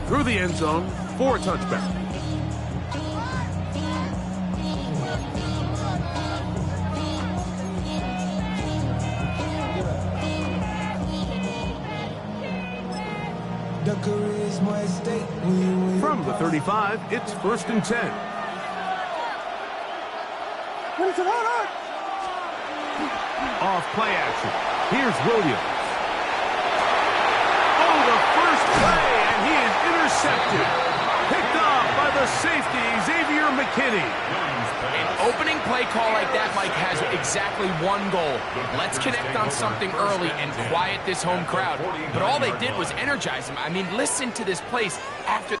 through the end zone for a touchback. From the 35, it's 1st and 10. Off play action. Here's Williams. Oh, the first play, and he is intercepted. Picked off by the safety, Xavier McKinney. An opening play call like that, Mike, has exactly one goal. Let's connect on something early and quiet this home crowd. But all they did was energize them. I mean, listen to this place after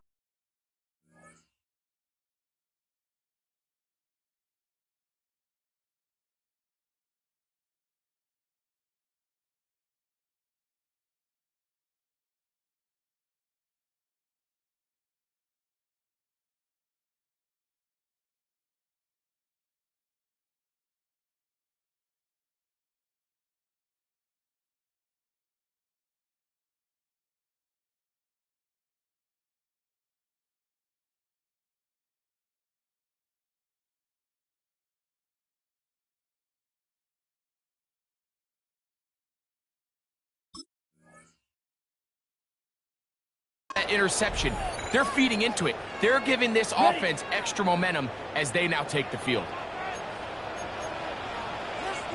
that interception. They're feeding into it. They're giving this offense extra momentum as they now take the field.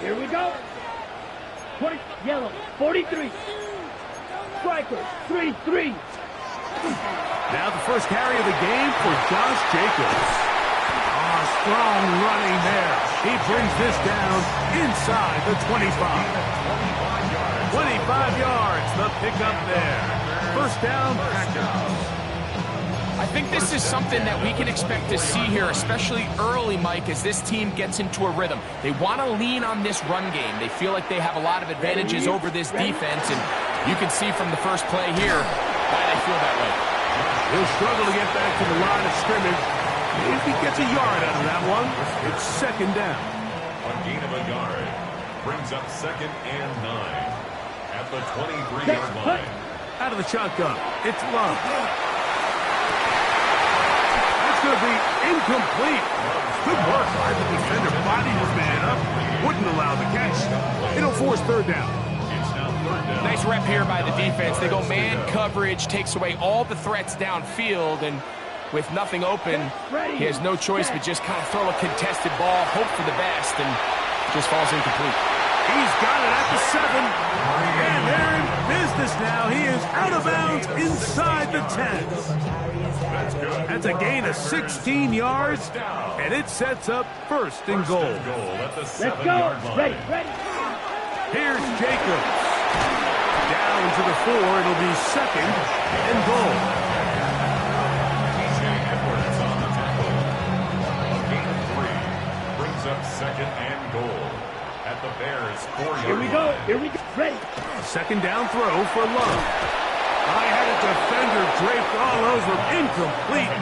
Here we go. 20, yellow, 43. Striker, 3-3. Now the first carry of the game for Josh Jacobs. Strong running there. He brings this down inside the 25. 25 yards, the pickup there. First down, Packers. I think this is something that we can expect to see here, especially early, Mike, as this team gets into a rhythm. They want to lean on this run game. They feel like they have a lot of advantages over this defense, and you can see from the first play here why they feel that way. He'll struggle to get back to the line of scrimmage. If he gets a yard out of that one, it's 2nd down. A gain of a yard brings up 2nd and 9 at the 23-yard line. Out of the shotgun, it's Love. That's going to be incomplete. Good work by the defender. Bodied his man up. Wouldn't allow the catch. It'll force 3rd down. Nice rep here by the defense. They go man coverage, takes away all the threats downfield, and with nothing open, he has no choice but just kind of throw a contested ball, hope for the best, and just falls incomplete. He's got it at the 7. And they're in business now. He is out of bounds inside the 10. That's a gain of 16 yards, and it sets up 1st and goal. Let's go. Ready. Here's Jacobs. Down to the 4. It'll be 2nd and goal. Edwards on the tackle. A gain of 3 brings up 2nd and goal at the Bears' 4-yard line. Here we go. Ready. 2nd down throw for Love. I had a defender draped all over, incomplete.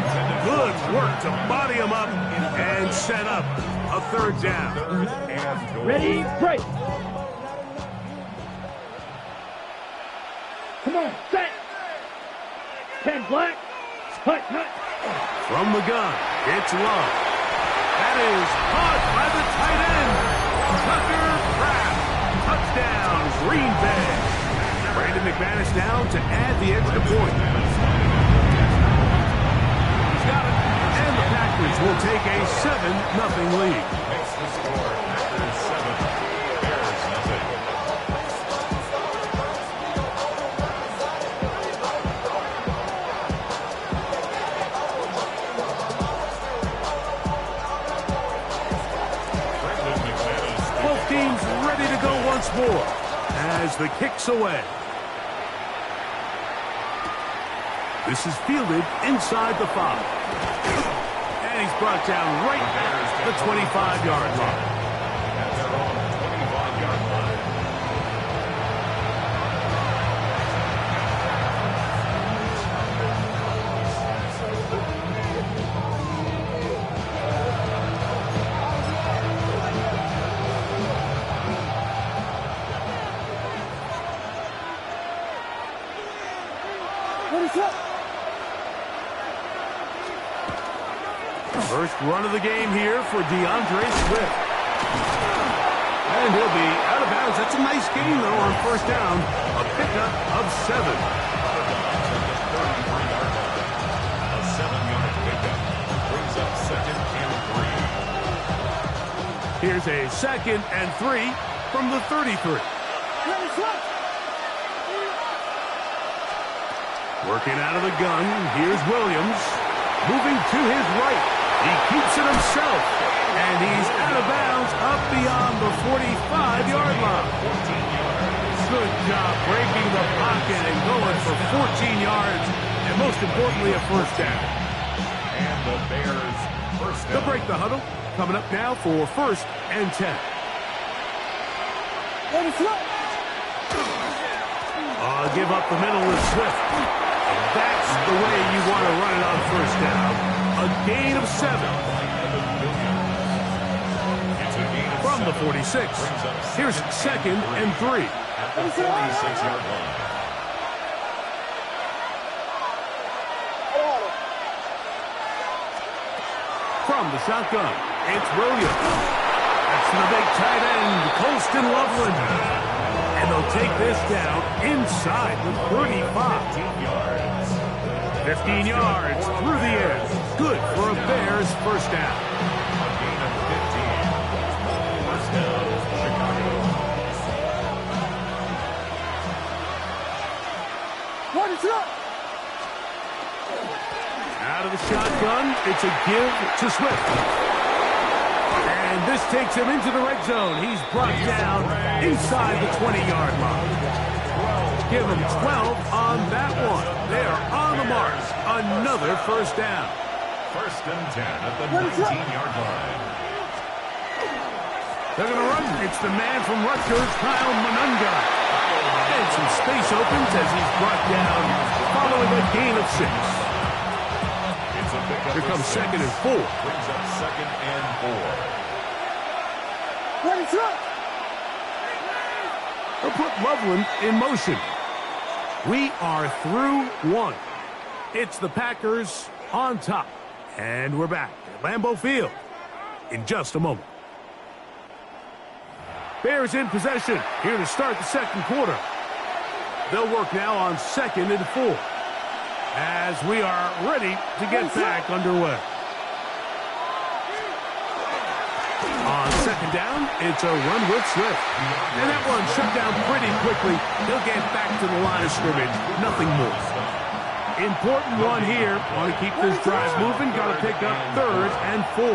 Good work to body him up and set up a 3rd down. Ready, break. Come on, set. 10 black. Hut. From the gun, it's Love. That is caught by the tight end. Tucker Kraft. Touchdown, Green Bay. Brandon McManus down to add the extra point. He's got it. And the Packers will take a 7-0 lead. Makes the score. Packers 7, Bears 0. 12 teams ready to go once more as the kick's away. This is fielded inside the 5. And he's brought down right at the 25-yard line. At their own 25-yard line. First run of the game here for DeAndre Swift. And he'll be out of bounds. That's a nice gain, though, on first down. A pickup of 7. A 7-yard pickup brings up 2nd and 3. Here's a 2nd and 3 from the 33. Working out of the gun, here's Williams. Moving to his right. He keeps it himself. And he's out of bounds up beyond the 45-yard line. Good job breaking the pocket and going for 14 yards. And most importantly, a first down. And the Bears first down. They'll break the huddle. Coming up now for 1st and 10. Give up the middle with Swift. And that's the way you want to run it on first down. A gain of 7. From the 46. Here's 2nd and 3. At the 46-yard line. From the shotgun, it's Williams. That's the big tight end, Colston Loveland. And they'll take this down inside the 35. 15 yards through the air. Good for a Bears first down. A gain of 15. First down, Chicago. Out of the shotgun, it's a give to Swift. And this takes him into the red zone. He's brought down inside the 20-yard line. Give him 12 on that one. They are on the mark. Another first down. 1st and 10 at the 19-yard line. They're going to run. It's the man from Rutgers, Kyle Monunga. And some space opens as he's brought down following a gain of 6. Here comes 2nd and 4. Brings up 2nd and 4. They'll put Loveland in motion. We are through 1. It's the Packers on top. And we're back at Lambeau Field in just a moment. Bears in possession here to start the 2nd quarter. They'll work now on 2nd and 4. As we are ready to get back underway. On 2nd down, it's a run with Swift. And that one shut down pretty quickly. He'll get back to the line of scrimmage. Nothing more. Important one here. Want to keep this drive moving. Got to pick up 3rd and 4.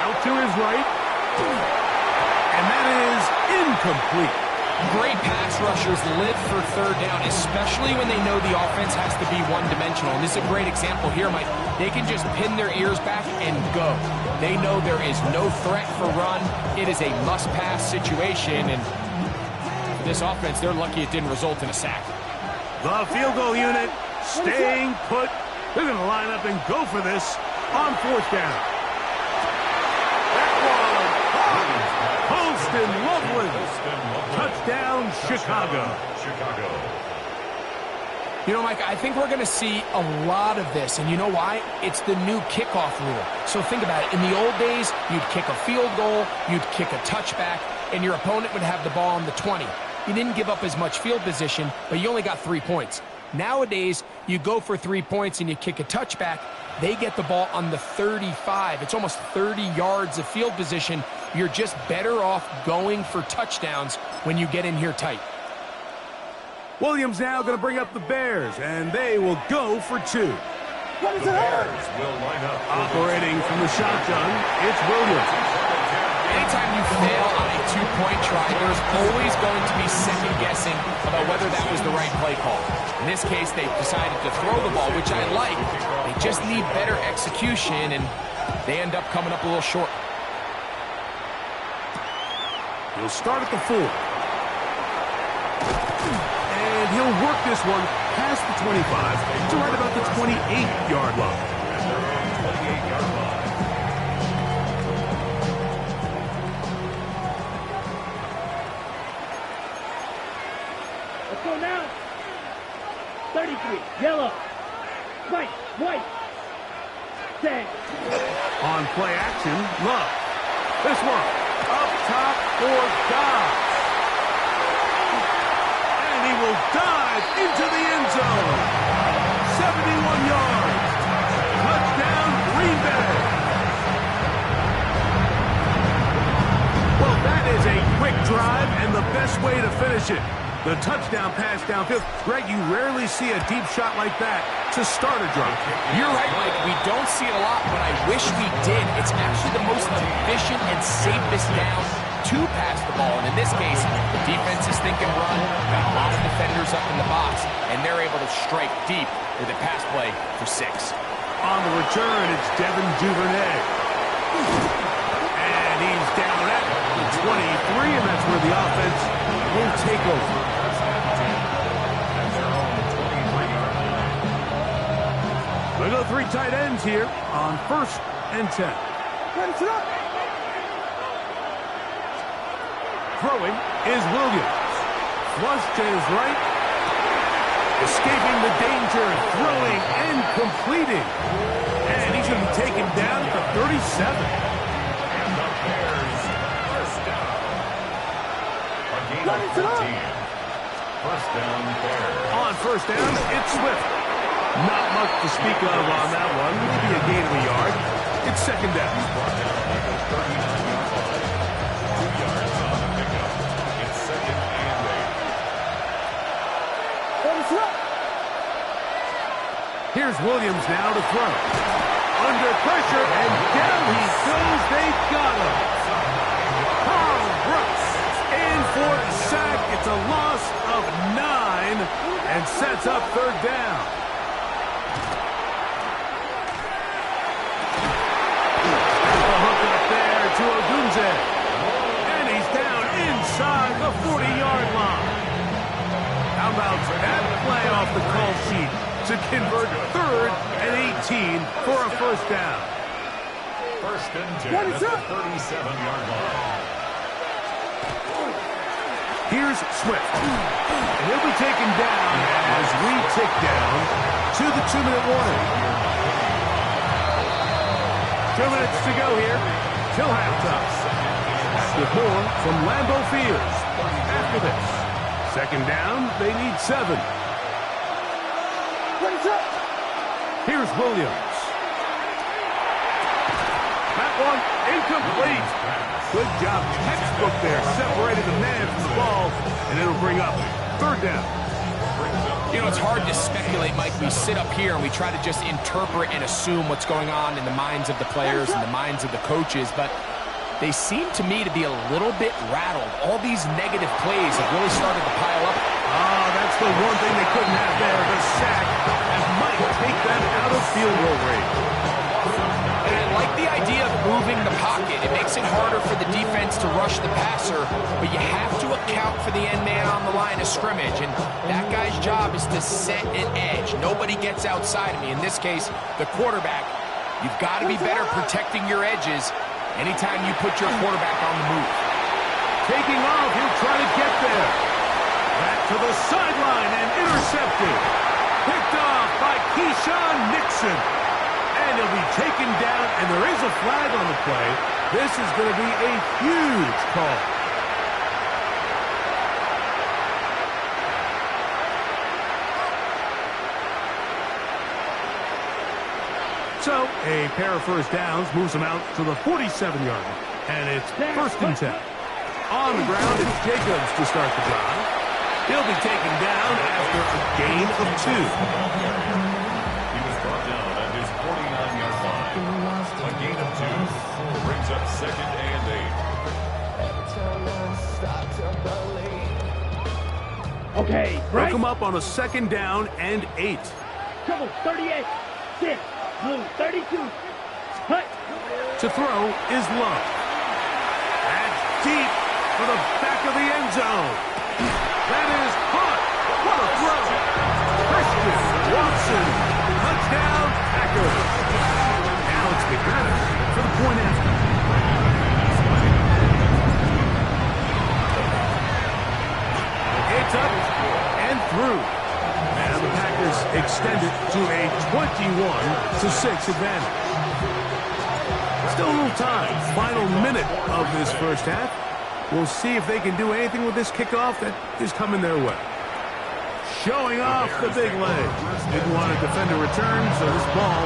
Out to his right. And that is incomplete. Great pass rushers live for 3rd down, especially when they know the offense has to be one-dimensional. And this is a great example here, Mike. They can just pin their ears back and go. They know there is no threat for run. It is a must-pass situation. And for this offense, they're lucky it didn't result in a sack. The field goal unit staying put. They're going to line up and go for this on 4th down. That one, Colston Loveland. Touchdown, Chicago. You know, Mike, I think we're going to see a lot of this, and you know why? It's the new kickoff rule. So think about it. In the old days, you'd kick a field goal, you'd kick a touchback, and your opponent would have the ball on the 20. You didn't give up as much field position, but you only got 3 points. Nowadays, you go for 3 points and you kick a touchback. They get the ball on the 35. It's almost 30 yards of field position. You're just better off going for touchdowns when you get in here tight. Williams now going to bring up the Bears, and they will go for 2. The Bears will line up. Operating from the shotgun, it's Williams. Anytime you fail on a 2-point try, there's always going to be second-guessing about whether that was the right play call. In this case, they decided to throw the ball, which I like. They just need better execution, and they end up coming up a little short. He'll start at the 4. And he'll work this one past the 25 to right about the 28-yard line. Let's go now. 33, yellow, white. Dante. On play action, Love. This one, up top for Dobbs. And he will dive into the end zone. 71 yards. Touchdown, Green Bay. Well, that is a quick drive and the best way to finish it. The touchdown pass downfield. Greg, you rarely see a deep shot like that to start a drive. You're right, Mike. We don't see it a lot, but I wish we did. It's actually the most efficient and safest down to pass the ball. And in this case, the defense is thinking run, got a lot of defenders up in the box, and they're able to strike deep with a pass play for 6. On the return, it's Devin Duvernay. And he's down at the 23, and that's where the offense will take over. We go 3 tight ends here on 1st and 10. Throwing is Williams. Flush to his right. Escaping the danger, throwing and completing. And he's going to be taken down at the 37. And the Bears first down. A gain of 14. First down, Bears. On 1st down, it's Swift. Not much to speak of on that one. Maybe a gain of a yard. It's 2nd down. Brought down at the 39-yard line. 2 yards on the pickup. It's 2nd and 8. Here's Williams now to throw. Under pressure, and down he goes. They've got him. Carl Brooks in for a sack. It's a loss of 9 and sets up 3rd down. To Odunze. And he's down inside the 40-yard line. How about that play off the call sheet to convert 3rd and 18 for a 1st down? 1st and 10 at the 37-yard line. Here's Swift. And he'll be taken down as we tick down to the 2-minute warning. 2 minutes to go here. Till halftime. With more from Lambeau Field. After this, 2nd down, they need 7. Here's Williams. That one incomplete. Good job. Textbook there. Separated the man from the ball, and it'll bring up 3rd down. You know, it's hard to speculate, Mike. We sit up here and we try to just interpret and assume what's going on in the minds of the players and the minds of the coaches, but they seem to me to be a little bit rattled. All these negative plays have really started to pile up. Oh, that's the one thing they couldn't have there, the sack, as Mike take them out of field goal range. And I like the idea of moving the pocket. It makes it harder for the defense to rush the passer, but you have to account for the end man on the line of scrimmage, and that guy's job is to set an edge. Nobody gets outside of me. In this case, the quarterback. You've got to be better protecting your edges anytime you put your quarterback on the move. Taking off, he'll try to get there. Back to the sideline and intercepted. Picked off by Keyshawn Nixon. And he'll be taken down, and there is a flag on the play. This is going to be a huge call. So, a pair of 1st downs moves them out to the 47-yard line. And it's 1st and 10. On the ground, it's Jacobs to start the drive. He'll be taken down after a gain of 2. He was brought down at his 49-yard line. A gain of 2 brings up 2nd and 8. Okay, Broke right. him up on a 2nd down and 8. Trouble, 38. 6. Blue, 32. Cut. To throw is Love. That's deep for the back of the end zone. That is caught. What a throw. Christian Watson. Touchdown, Packers. Now it's McManus for the point after. It's up and through. And the Packers extend it to a 21-6 advantage. Still a little time. Final minute of this first half. We'll see if they can do anything with this kickoff that is coming their way. Showing off the big leg. Didn't want to defend a return, so this ball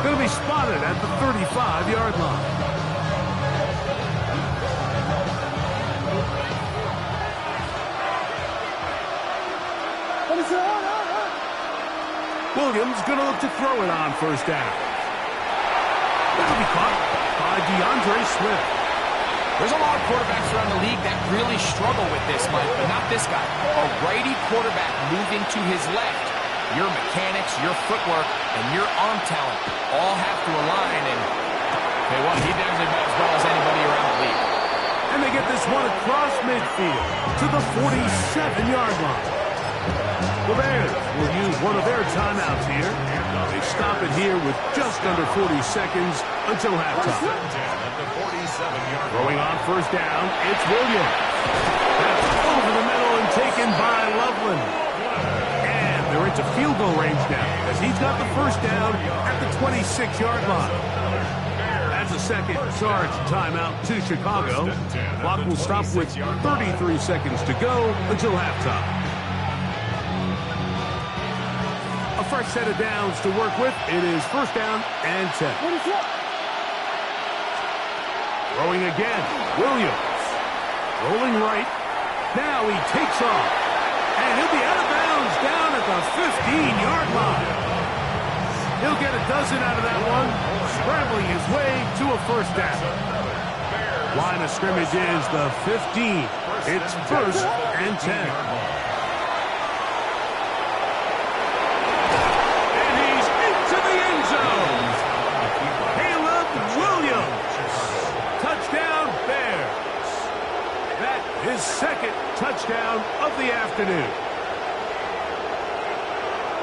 going to be spotted at the 35-yard line. Williams going to look to throw it on first down. That'll be caught by DeAndre Swift. There's a lot of quarterbacks around the league that really struggle with this, Mike, but not this guy. A righty quarterback moving to his left. Your mechanics, your footwork, and your arm talent all have to align, and hey, what, he does it as well as anybody around the league. And they get this one across midfield to the 47-yard line. The Bears will use one of their timeouts here. They stop it here with just under 40 seconds until halftime. Throwing on first down, it's Williams. That's over the middle and taken by Loveland. And they're into field goal range now as he's got the first down at the 26-yard line. That's a second charge timeout to Chicago. Clock will stop with 33 seconds to go until halftime. A fresh set of downs to work with. It is first down and 10. Throwing again. Williams. Rolling right. Now he takes off. And he'll be out of bounds down at the 15-yard line. He'll get a dozen out of that one. Scrambling his way to a first down. Line of scrimmage is the 15. It's first and 10. His second touchdown of the afternoon.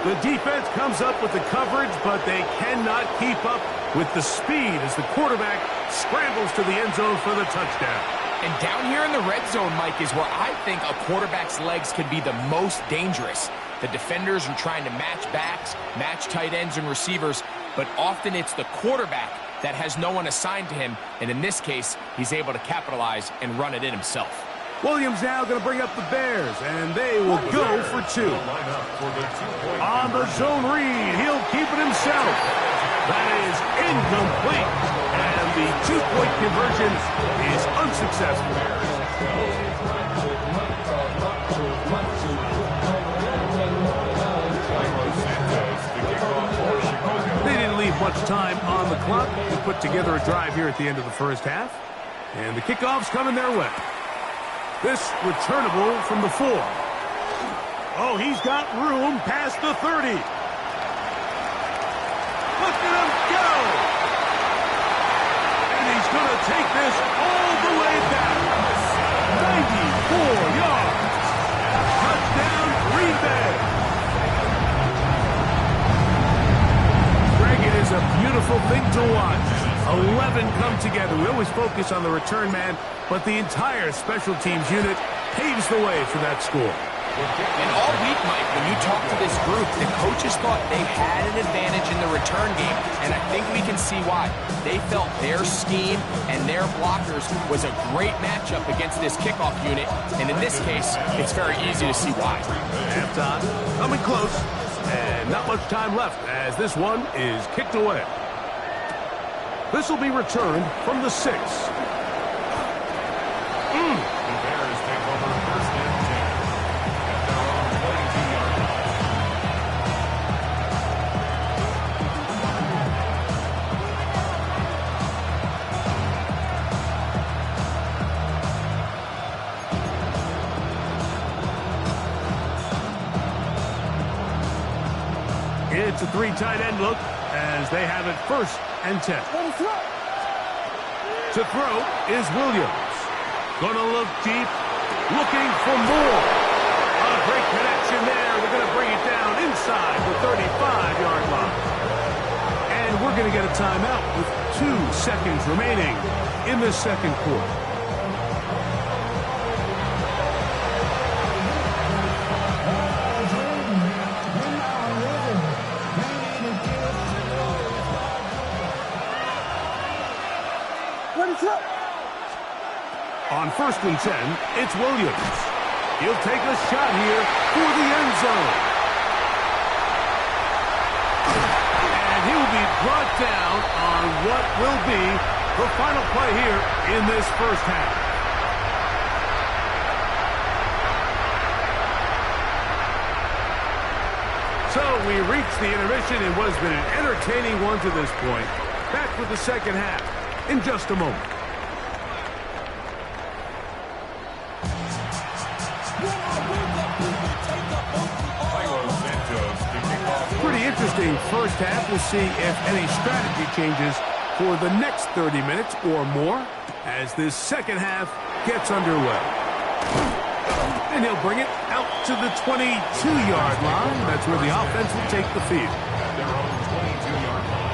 The defense comes up with the coverage, but they cannot keep up with the speed as the quarterback scrambles to the end zone for the touchdown. And down here in the red zone, Mike, is where I think a quarterback's legs can be the most dangerous. The defenders are trying to match backs, match tight ends and receivers, but often it's the quarterback that has no one assigned to him, and in this case, he's able to capitalize and run it in himself. Williams now going to bring up the Bears, and they will go for two. On the zone read, he'll keep it himself. That is incomplete, and the two-point conversion is unsuccessful. They didn't leave much time on the clock to put together a drive here at the end of the first half, and the kickoff's coming their way. This returnable from the 4. Oh, he's got room past the 30. Look at him go! And he's going to take this all the way back. 94 yards. Touchdown, Green Bay. Greg, it is a beautiful thing to watch. 11 come together. We always focus on the return man, but the entire special teams unit paves the way for that score. And all week, Mike, when you talk to this group, the coaches thought they had an advantage in the return game, and I think we can see why. They felt their scheme and their blockers was a great matchup against this kickoff unit, and in this case, it's very easy to see why. Halftime coming close, and not much time left as this one is kicked away. This will be returned from the 6. The Bears take over first and 10 at their own 22-yard line. It's a 3 tight end look as they have it first and 10. To throw is Williams. Gonna look deep, looking for more. A great connection there. They're gonna bring it down inside the 35-yard line. And we're gonna get a timeout with 2 seconds remaining in the second quarter. 1st and 10, it's Williams. He'll take a shot here for the end zone. And he'll be brought down on what will be the final play here in this first half. So we reached the intermission in what has been an entertaining one to this point. Back with the second half in just a moment. Pretty interesting first half. We'll see if any strategy changes for the next 30 minutes or more as this second half gets underway. And he'll bring it out to the 22-yard line. That's where the offense will take the field. At their own 22-yard line.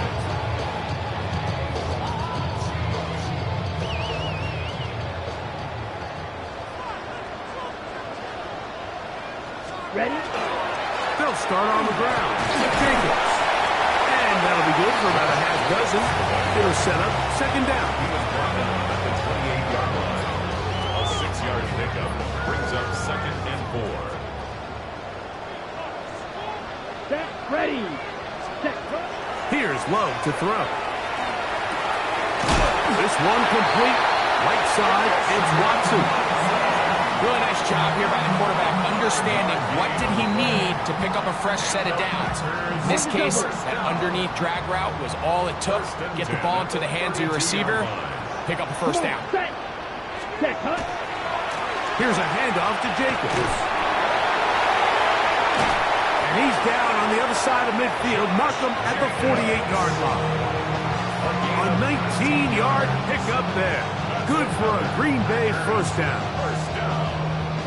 Ready? They'll start on the ground. Jacobs. And that'll be good for about a half dozen. It'll set up second down. He was brought down at the 28-yard line. A 6-yard pickup brings up 2nd and 4. Set. Ready. Set. Here's Love to throw. This one complete. Right side, it's Watson. Really nice job here by the quarterback, understanding what did he need to pick up a fresh set of downs. In this case, that underneath drag route was all it took. Get the ball into the hands of your receiver, pick up a first down. Set. Set. Cut. Here's a handoff to Jacobs. And he's down on the other side of midfield. Mark him at the 48-yard line. A 19-yard pickup there. Good for a Green Bay first down.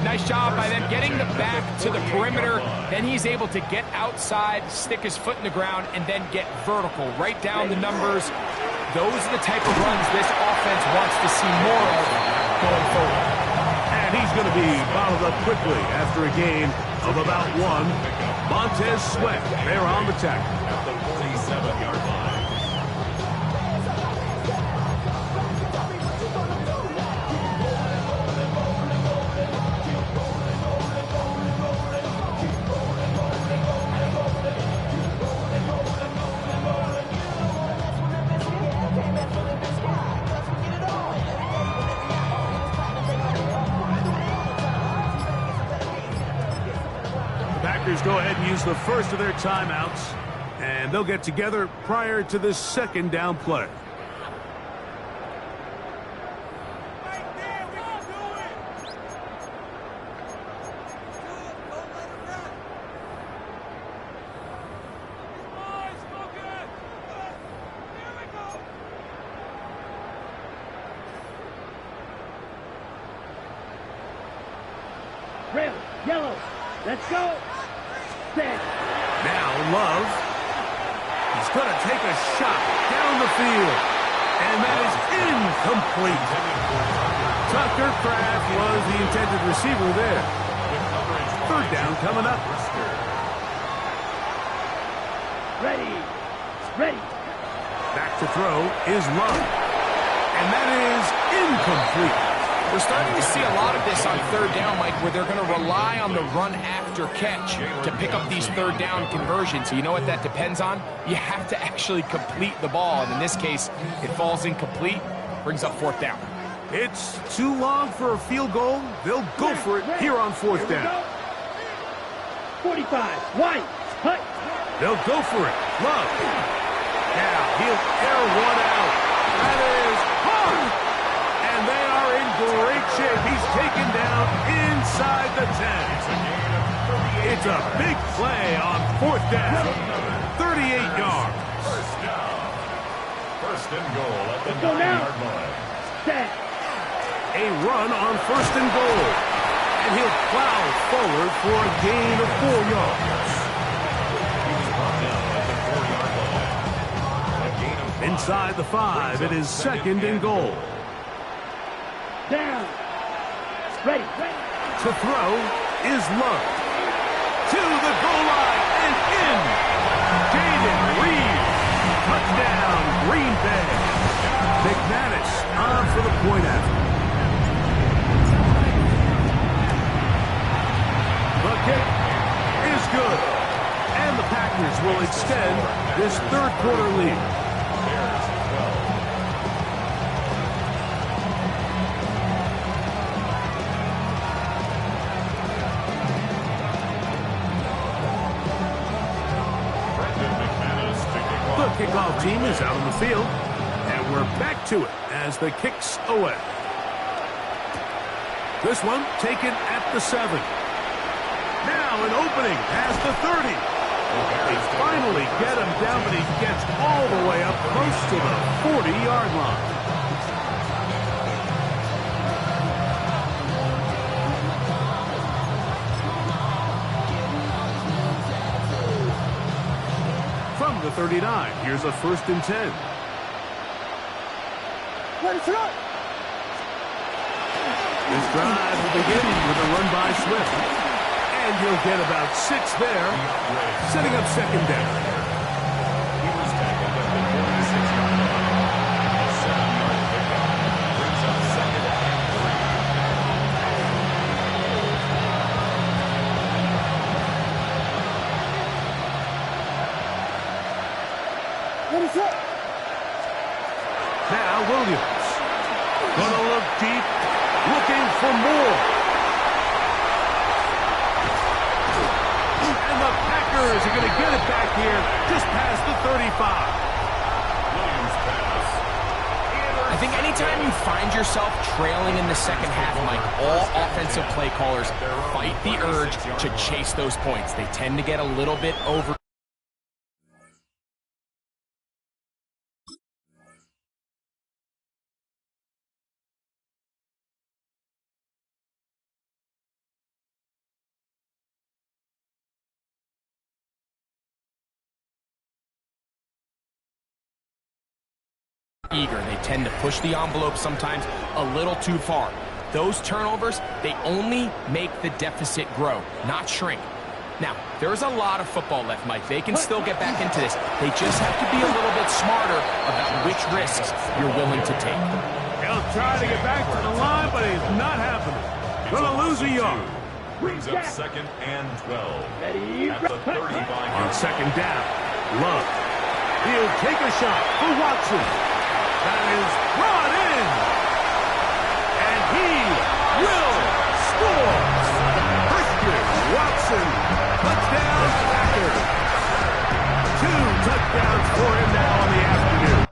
Nice job by them getting the back to the perimeter. Then he's able to get outside, stick his foot in the ground, and then get vertical. Right down the numbers. Those are the type of runs this offense wants to see more of going forward. And he's going to be bottled up quickly after a gain of about 1. Montez Sweat there on the tackle. At the 47-yard line. Go ahead and use the first of their timeouts, and they'll get together prior to the second down play. Red. Yellow. Let's go. Now Love, he's going to take a shot down the field, and that is incomplete. Tucker Kraft was the intended receiver there. Third down coming up. Ready. Ready. Back to throw is Love, and that is incomplete. We're starting to see a lot of this on third down, Mike, where they're going to rely on the run after catch to pick up these third down conversions. So you know what that depends on? You have to actually complete the ball. And in this case, it falls incomplete, brings up 4th down. It's too long for a field goal. They'll go for it here on 4th down. 45. White. Cut. They'll go for it. Love. Now he'll air one out. That is hard. And they are in great shape. He's taken down inside the 10. It's a big play on 4th down. 38 yards. First down. First and goal at the 9-yard line. Set. A run on 1st and goal. And he'll plow forward for a gain of 4 yards. He was brought down at the 4-yard line. A gain of 5. Inside the 5, it is 2nd and goal. Down. Ready. Ready. To throw is Love. To the goal line and in. Jaden Reed. Touchdown, Green Bay. McManus on for the point after. kick is good. And the Packers will extend this third quarter lead. Bears 12. The kickoff team is out on the field, and we're back to it as the kick's away. This one taken at the 7. Now an opening past the 30. They finally get him down, but he gets all the way up close to the 40-yard line. From the 39, here's a 1st and 10. This drive will begin with a run by Swift. And you'll get about 6 there, setting up second down. He was tackled at the 46-yard line. A 7-yard pickup brings up second and 3. Now Williams. Gonna look deep, looking for more. And the Packers are going to get it back here just past the 35. Williams pass. I think anytime you find yourself trailing in the second half, Mike, all offensive play callers fight the urge to chase those points. They tend to get a little bit over. Eager. They tend to push the envelope sometimes a little too far. Those turnovers, they only make the deficit grow, not shrink. Now, there's a lot of football left, Mike. They can still get back into this. They just have to be a little bit smarter about which risks you're willing to take. He'll try to get back to the line, but he's not happening. Gonna lose a yard. Brings up second and 12. At the 35. On second down, Love. He'll take a shot for Watson. That is brought in. And he will score. Christian Watson. Touchdown, Packers. 2 touchdowns for him now on the afternoon.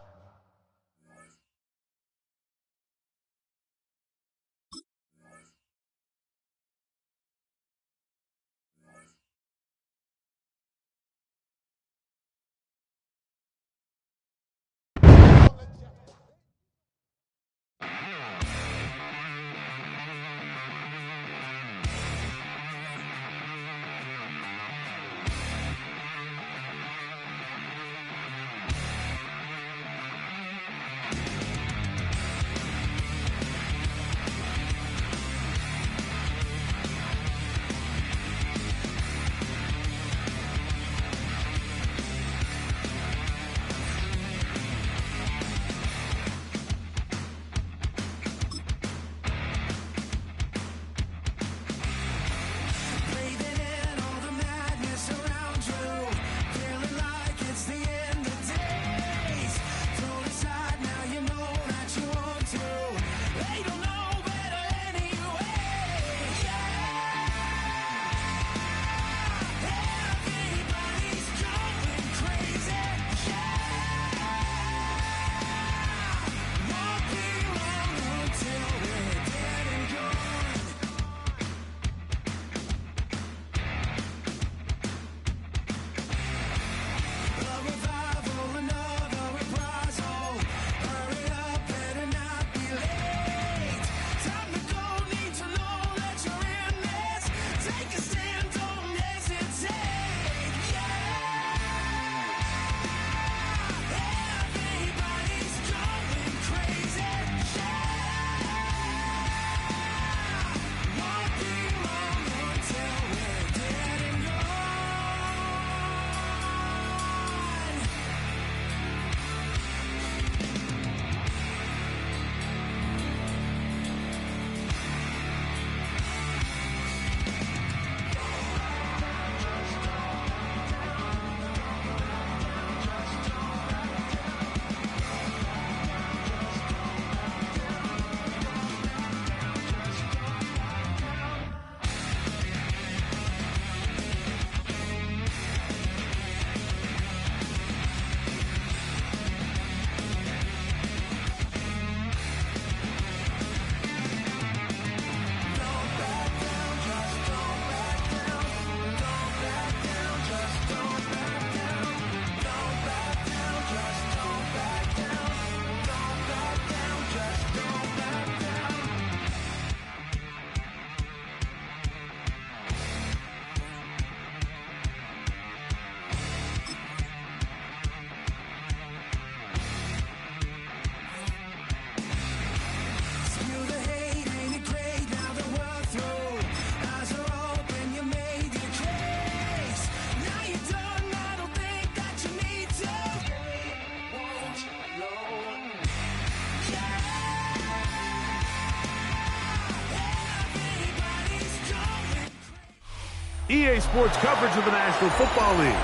EA Sports coverage of the National Football League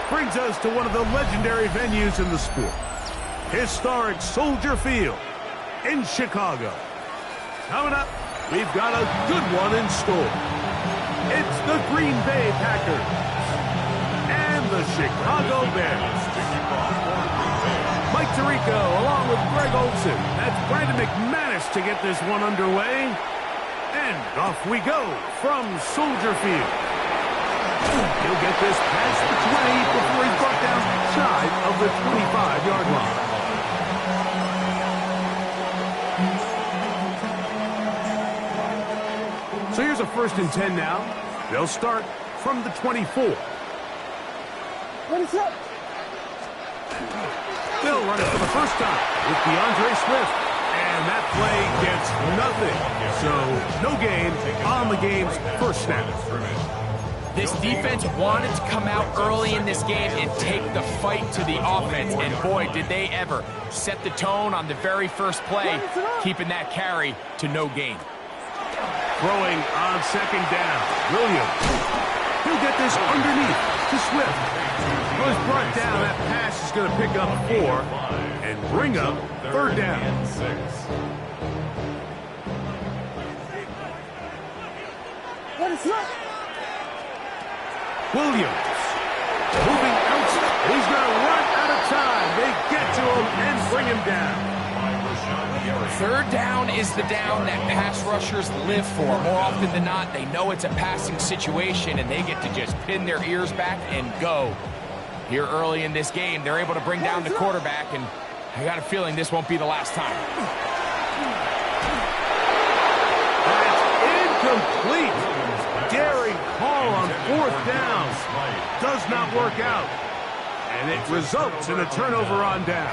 brings us to one of the legendary venues in the sport, historic Soldier Field in Chicago. Coming up, we've got a good one in store. It's the Green Bay Packers and the Chicago Bears. Mike Tirico along with Greg Olsen. That's Brandon McManus to get this one underway. And off we go from Soldier Field. He'll get this past the 20 before he's brought down side of the 25-yard line. So here's a 1st and 10 now. They'll start from the 24. What is up? They'll run it for the first time with DeAndre Swift. And that play gets nothing. So no gain on the game's first snap. This defense wanted to come out early in this game and take the fight to the offense. And boy, did they ever set the tone on the very first play, keeping that carry to no gain. Throwing on 2nd down. Williams. He'll get this underneath to Swift. Was brought down. That pass is going to pick up 4 and bring up 3rd down. What is up? Williams. Moving outside. He's going to run out of time. They get to him and bring him down. 3rd down is the down that pass rushers live for. More often than not, they know it's a passing situation, and they get to just pin their ears back and go. Here early in this game, they're able to bring down the quarterback, and I got a feeling this won't be the last time. That's incomplete. Daring call on 4th down. Does not work out. And it results in a turnover on down.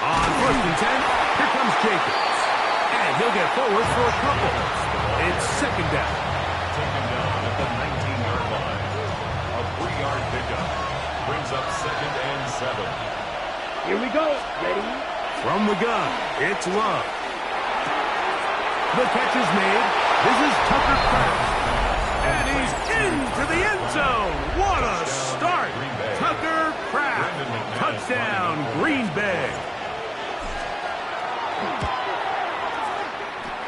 On 1st and 10, here comes Jacobs. And he'll get forward for a couple. It's 2nd down. Taken down at the 19-yard line. A 3-yard pickup. Brings up 2nd and 7. Here we go. Ready? From the gun, it's Love. The catch is made. This is Tucker Kraft. And he's into the end zone. What a start. Tucker Kraft. Touchdown, Green Bay.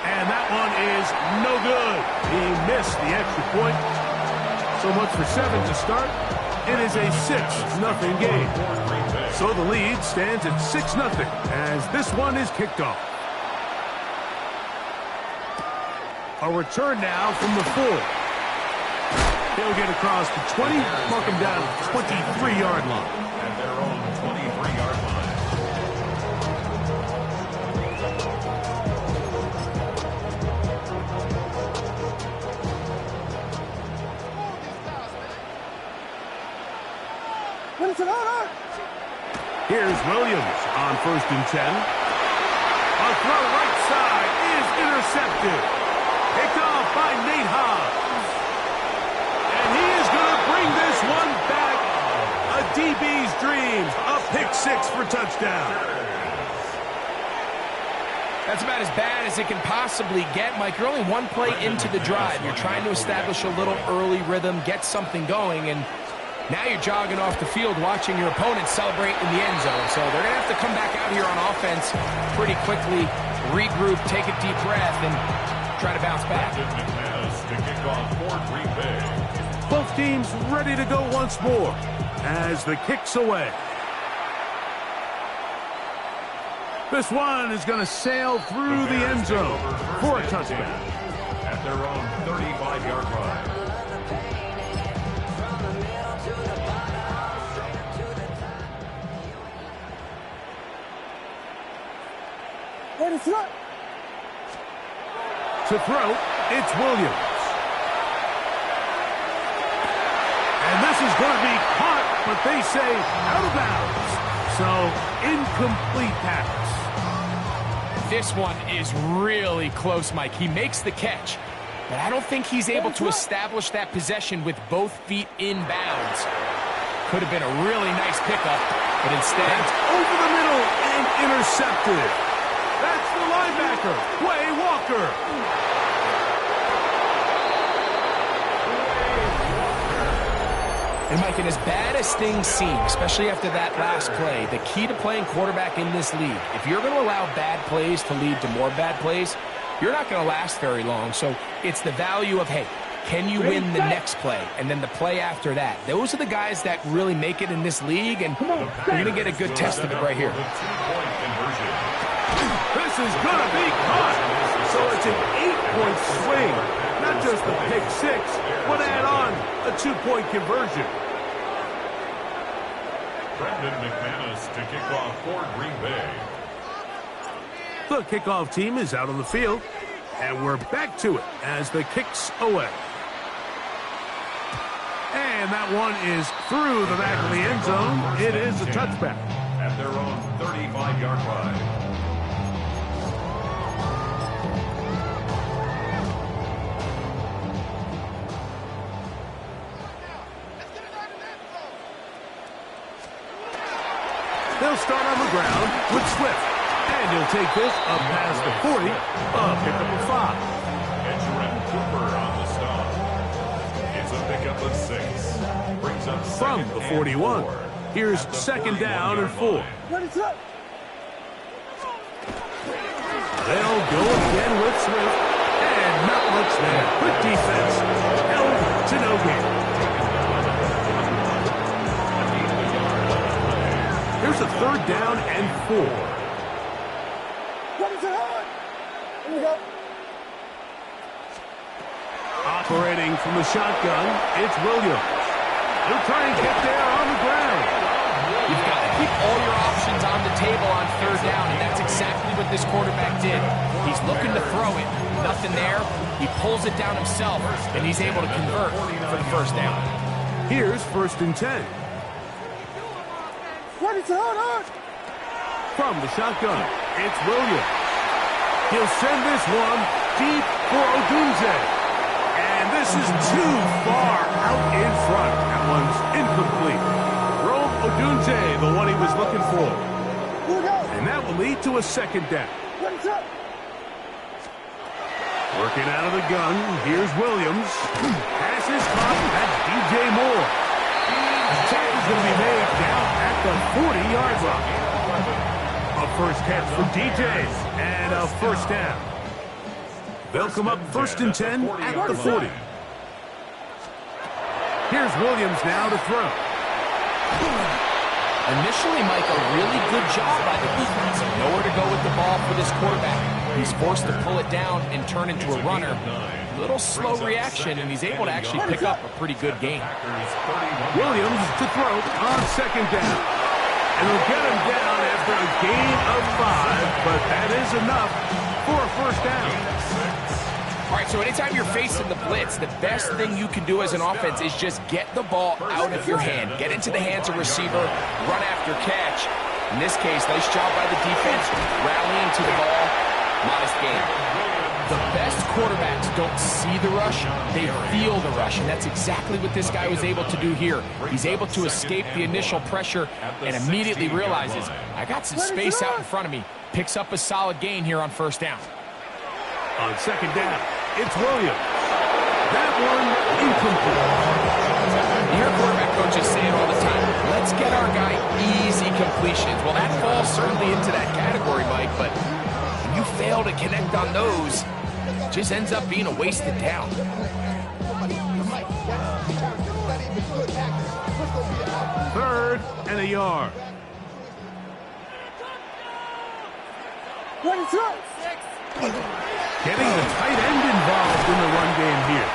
And that one is no good. He missed the extra point. So much for 7 to start. It is a 6-0 game. So the lead stands at 6-0 as this one is kicked off. A return now from the 4. He'll get across the 20, mark him down at the 23-yard line. At their own 23-yard line. What is it on? Here's Williams on 1st and 10. A throw right side is intercepted. Picked off by Nate Hobbs. And he is going to bring this one back. A DB's dreams. A pick 6 for touchdown. That's about as bad as it can possibly get, Mike. You're only one play into the drive. You're trying to establish a little early rhythm, get something going, and now you're jogging off the field watching your opponent celebrate in the end zone. So they're going to have to come back out here on offense pretty quickly, regroup, take a deep breath, and try to bounce back. To kick off for Green Bay. Both teams ready to go once more as the kick's away. This one is going to sail through the end zone for a touchdown. At their own 35-yard line. What is up? To throw, it's Williams. And this is going to be caught, but they say out of bounds. So, incomplete pass. This one is really close, Mike. He makes the catch, but I don't think he's able to establish that possession with both feet in bounds. Could have been a really nice pickup, but instead, over the middle and intercepted. That's the linebacker, Quay Walker. And Mike, and as bad as things seem, especially after that last play, the key to playing quarterback in this league, if you're going to allow bad plays to lead to more bad plays, you're not going to last very long. So it's the value of, hey, can you win the next play? And then the play after that. Those are the guys that really make it in this league, and you're going to get a good test of it right here. This is going to be caught. So it's an 8-point swing. Not just a pick six, but add on a 2-point conversion. Brendan McManus to kick off for Green Bay. The kickoff team is out on the field, and we're back to it as the kick's away. And that one is through the back of the end zone. It is a touchback. At their own 35-yard line. They'll start on the ground with Swift. And he'll take this up past the 40, pick up a 5. And Jerome Cooper on the stop. It's a pickup of 6. Brings up From the 41. Here's second down and 4. They'll go again with Swift. And not much there. Good defense. Held to no gain. Here's a third down and 4. Operating from the shotgun, it's Williams. He'll try and get there on the ground. You've got to keep all your options on the table on third down, and that's exactly what this quarterback did. He's looking to throw it. Nothing there. He pulls it down himself, and he's able to convert for the first down. Here's 1st and 10. From the shotgun, it's Williams. He'll send this one deep for Odunze. And this is too far out in front. That one's incomplete. Rome Odunze, the one he was looking for. And that will lead to a second down. Working out of the gun, here's Williams. Pass is caught. That's DJ Moore. Tackle's going to be made down at the 40-yard line. A first catch for DJ and a first down. They'll come up 1st and 10 at the 40. Here's Williams now to throw. Initially, Mike, a really good job by the defense. Nowhere to go with the ball for this quarterback. He's forced to pull it down and turn into a runner. Little slow reaction, and he's able to actually pick up a pretty good gain. Williams to throw on second down. And he'll get him down after a gain of 5, but that is enough for a first down. All right, so anytime you're facing the blitz, the best thing you can do as an offense is just get the ball out of your hand. Get into the hands of receiver, run after catch. In this case, nice job by the defense, rallying to the ball. Modest gain. The best quarterbacks don't see the rush, they feel the rush, and that's exactly what this guy was able to do here. He's able to escape the initial pressure and immediately realizes, I got some space out in front of me. Picks up a solid gain here on first down. On second down, it's Williams. That one incomplete. You hear quarterback coaches say it all the time. Let's get our guy easy completions. Well, that falls certainly into that category, Mike, but when you fail to connect on those, it just ends up being a wasted down. Third and a yard. Getting the tight end involved in the run game here.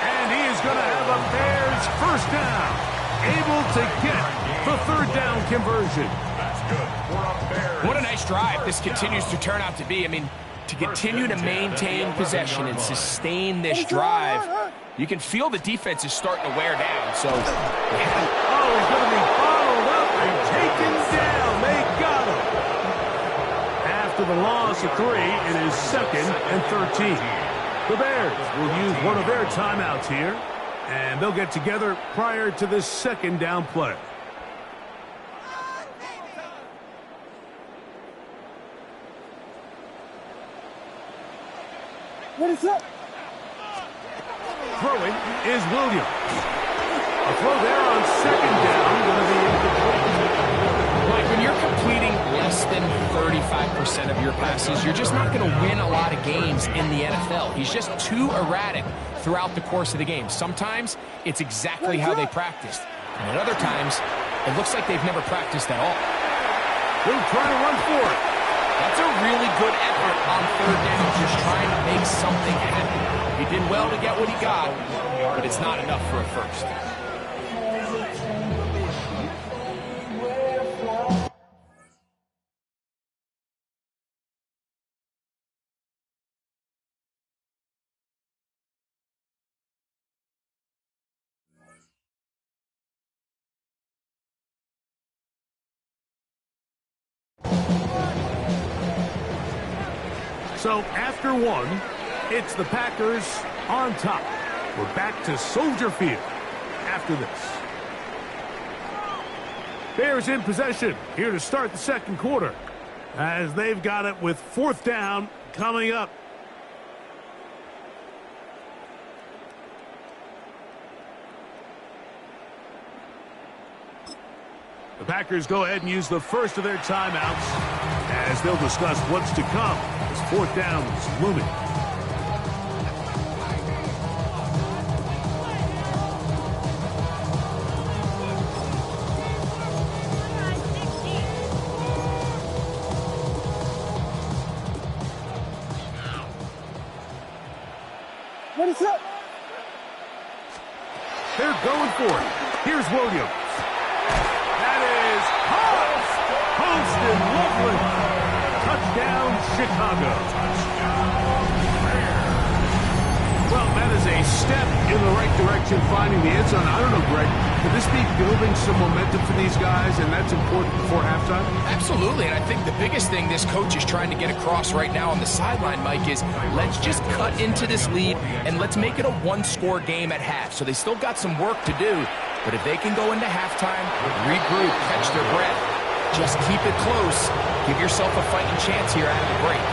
And he is going to have a Bears first down. Able to get the third down conversion. That's good for a Bears. What a nice drive this continues to turn out to be. I mean, to continue to maintain possession and sustain this drive, you can feel the defense is starting to wear down. So, oh, he's going to be followed up and taken down. They got him. After the loss of 3, it is 2nd and 13. The Bears will use one of their timeouts here, and they'll get together prior to this second down play. What is up? Throwing is Williams. A throw there on second down, going to be incomplete. Mike, when you're completing less than 35% of your passes, you're just not going to win a lot of games in the NFL. He's just too erratic throughout the course of the game. Sometimes it's exactly how they practiced. And at other times, it looks like they've never practiced at all. He'll try to run for it. That's a really good effort on third down, just trying to make something happen. He did well to get what he got, but it's not enough for a first. So after one, it's the Packers on top. We're back to Soldier Field after this. Bears in possession here to start the second quarter as they've got it with fourth down coming up. The Packers go ahead and use the first of their timeouts as they'll discuss what's to come as fourth down is looming. What is up? They're going for it. Here's Williams. That is Poston Loveland. Touchdown, Chicago. Well, that is a step in the right direction, finding the end zone. I don't know, Greg, could this be building some momentum for these guys, and that's important before halftime? Absolutely, and I think the biggest thing this coach is trying to get across right now on the sideline, Mike, is let's just cut into this lead, and let's make it a one-score game at half. So they still got some work to do, but if they can go into halftime, regroup, catch their breath, just keep it close, give yourself a fighting chance here out of the break.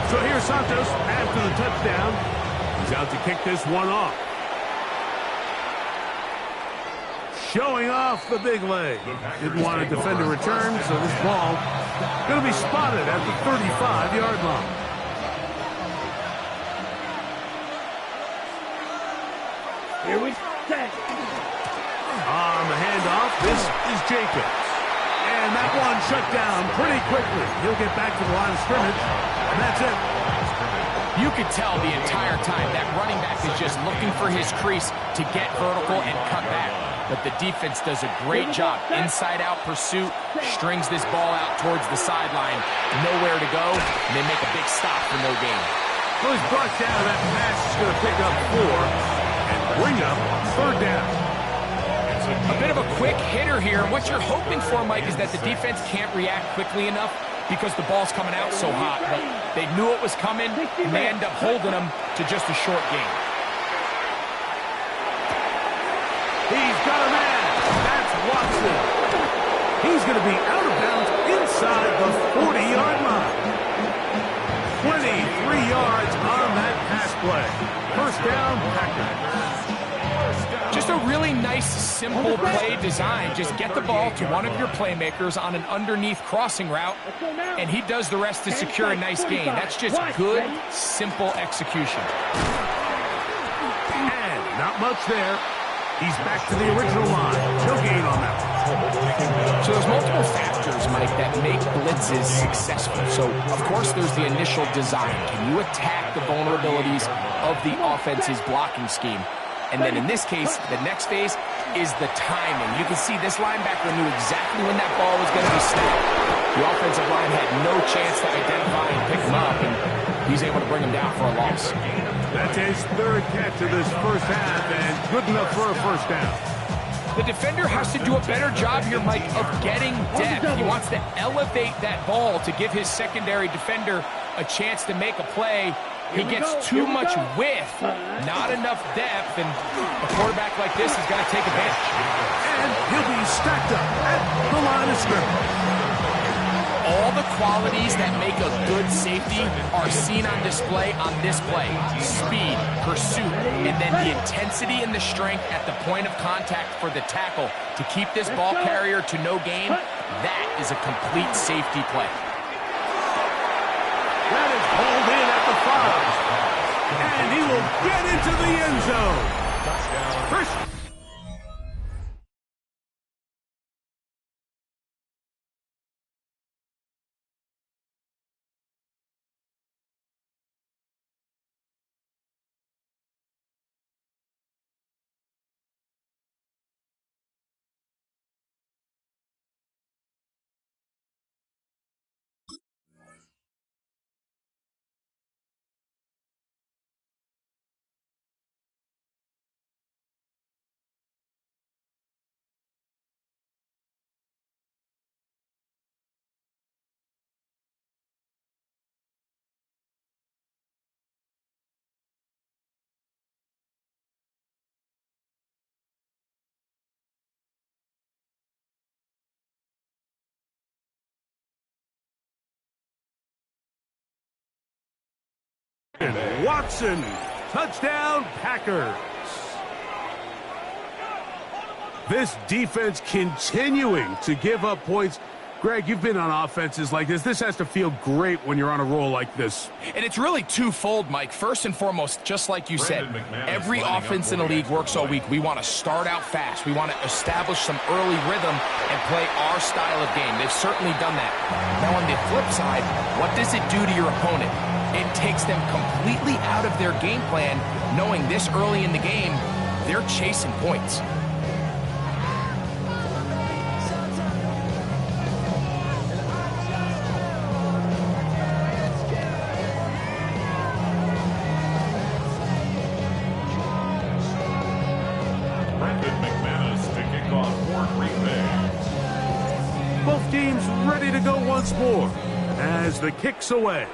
So here's Santos after the touchdown. He's out to kick this one off. Showing off the big leg. Didn't want to defend a return, so this ball going to be spotted at the 35-yard line. Here we go. On the handoff, this is Jacobs. And that one shut down pretty quickly. He'll get back to the line of scrimmage, and that's it. You could tell the entire time that running back is just looking for his crease to get vertical and cut back. But the defense does a great job. Inside-out pursuit, strings this ball out towards the sideline. Nowhere to go, and they make a big stop for no gain. Well, he's brought down. That pass is going to pick up 4 and bring up third down. A bit of a quick hitter here. What you're hoping for, Mike, is that the defense can't react quickly enough because the ball's coming out so hot. But they knew it was coming, and they end up holding them to just a short gain. He's got a man. That's Watson. He's going to be out of bounds inside the 40-yard line. 23 yards on that pass play. First down, Packers. Just a really nice, simple play design. Just get the ball to one of your playmakers on an underneath crossing route, and he does the rest to secure a nice gain. That's just good, simple execution. And not much there. He's back to the original line. No gain on that one. So there's multiple factors, Mike, that make blitzes successful. So, of course, there's the initial design. Can you attack the vulnerabilities of the offense's blocking scheme? And then in this case, the next phase is the timing. You can see this linebacker knew exactly when that ball was going to be snapped. The offensive line had no chance to identify and pick him up, and he's able to bring him down for a loss. That's his third catch of this first half, and good enough for a first down. The defender has to do a better job here, Mike, of getting depth. He wants to elevate that ball to give his secondary defender a chance to make a play. He gets too much width, not enough depth, and a quarterback like this is going to take advantage. And he'll be stacked up at the line of scrimmage. All the qualities that make a good safety are seen on display on this play. Speed, pursuit, and then the intensity and the strength at the point of contact for the tackle to keep this ball carrier to no gain. That is a complete safety play. That is pulled in at the 5. And he will get into the end zone. Touchdown. And Watson, touchdown Packers. This defense continuing to give up points. Greg, you've been on offenses like this. This has to feel great when you're on a roll like this. And it's really twofold, Mike. First and foremost, just like you said, every offense in the league works all week. We want to start out fast. We want to establish some early rhythm and play our style of game. They've certainly done that. Now, on the flip side, what does it do to your opponent? It takes them completely out of their game plan, knowing this early in the game, they're chasing points. Brendan McManus to kick off for Green Bay. Both teams ready to go once more as the kick's away.